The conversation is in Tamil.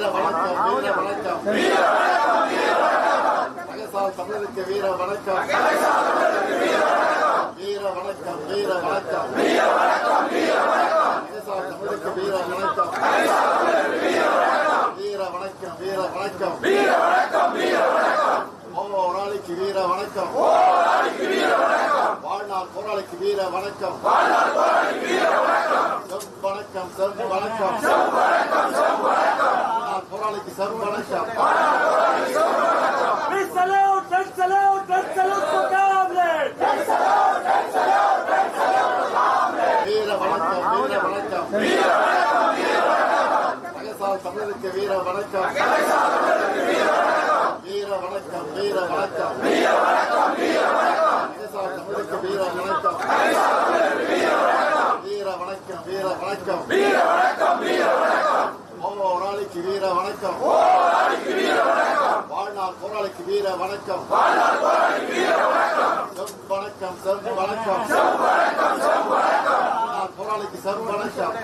வணக்கம் தகசால் தமிழருக்கு வீர வணக்கம் வீர வணக்கம் தகசால் தமிழுக்கு வீர வணக்கம் வீர வணக்கம் போராளிக்கு வீர வணக்கம் வாழ்நாள் போராளிக்கு வீர வணக்கம் செம்பு வணக்கம் போராளிக்கு செம்பு வணக்கம் வீர வணக்கம் தகசால் தமிழருக்கு வீர வணக்கம் வீர வணக்கம் தகசால் தமிழுக்கு வீர வணக்கம் வீர வணக்கம் போராளிக்கு வீர வணக்கம் வாழ்நாள் போராளிக்கு வீர வணக்கம் செம்பு வணக்கம் போராளிக்கு செம்பு வணக்கம்